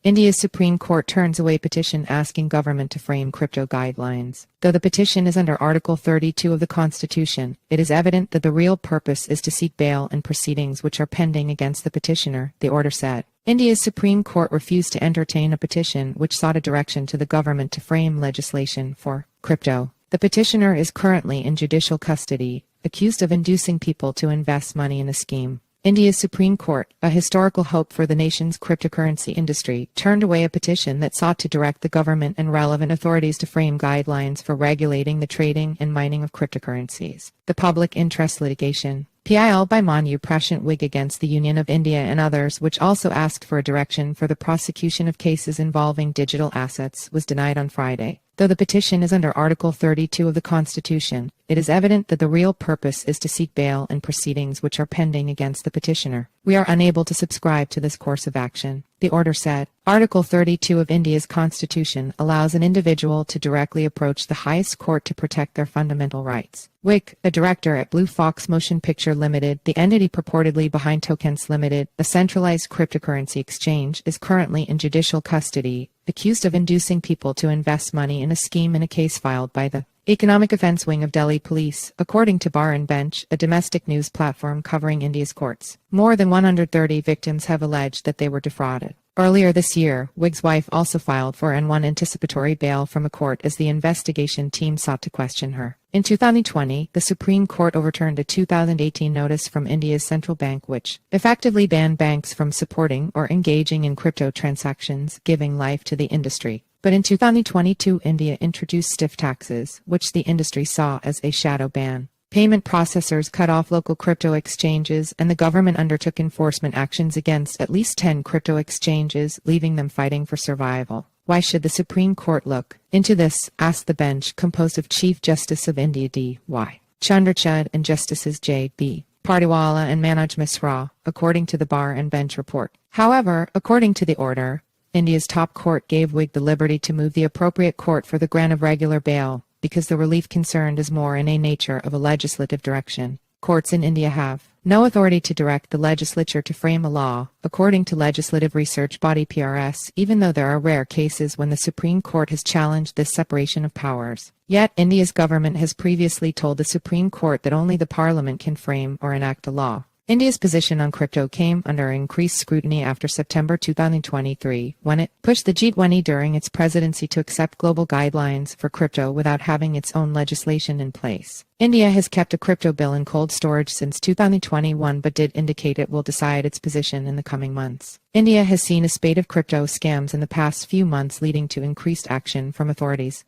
India's Supreme Court turns away petition asking government to frame crypto guidelines. Though the petition is under Article 32 of the Constitution, it is evident that the real purpose is to seek bail in proceedings which are pending against the petitioner, the order said. India's Supreme Court refused to entertain a petition which sought a direction to the government to frame legislation for crypto. The petitioner is currently in judicial custody, accused of inducing people to invest money in a scheme. India's Supreme Court, a historical hope for the nation's cryptocurrency industry, turned away a petition that sought to direct the government and relevant authorities to frame guidelines for regulating the trading and mining of cryptocurrencies. The public interest litigation, filed by Manu Prashant Wig against the Union of India and others, which also asked for a direction for the prosecution of cases involving digital assets, was denied on Friday. Though the petition is under Article 32 of the Constitution, it is evident that the real purpose is to seek bail in proceedings which are pending against the petitioner. We are unable to subscribe to this course of action, the order said. Article 32 of India's Constitution allows an individual to directly approach the highest court to protect their fundamental rights. Wig, a director at Blue Fox Motion Picture Limited, the entity purportedly behind Tokens Limited, a centralized cryptocurrency exchange, is currently in judicial custody, accused of inducing people to invest money in a scheme in a case filed by the Economic Offence Wing of Delhi Police, according to Bar and Bench, a domestic news platform covering India's courts. More than 130 victims have alleged that they were defrauded. Earlier this year, Wig's wife also filed for and won anticipatory bail from a court as the investigation team sought to question her. In 2020, the Supreme Court overturned a 2018 notice from India's central bank which effectively banned banks from supporting or engaging in crypto transactions, giving life to the industry. But in 2022, India introduced stiff taxes, which the industry saw as a shadow ban. Payment processors cut off local crypto exchanges, and the government undertook enforcement actions against at least 10 crypto exchanges, leaving them fighting for survival. Why should the Supreme Court look into this? Asked the bench, composed of Chief Justice of India D.Y. Chandrachud and Justices J.B. Partiwala and Manoj Misra, according to the Bar and Bench report. However, according to the order, India's top court gave Wig the liberty to move the appropriate court for the grant of regular bail, because the relief concerned is more in a nature of a legislative direction. Courts in India have no authority to direct the legislature to frame a law, according to legislative research body PRS, even though there are rare cases when the Supreme Court has challenged this separation of powers. Yet, India's government has previously told the Supreme Court that only the Parliament can frame or enact a law. India's position on crypto came under increased scrutiny after September 2023, when it pushed the G20 during its presidency to accept global guidelines for crypto without having its own legislation in place. India has kept a crypto bill in cold storage since 2021 but did indicate it will decide its position in the coming months. India has seen a spate of crypto scams in the past few months, leading to increased action from authorities.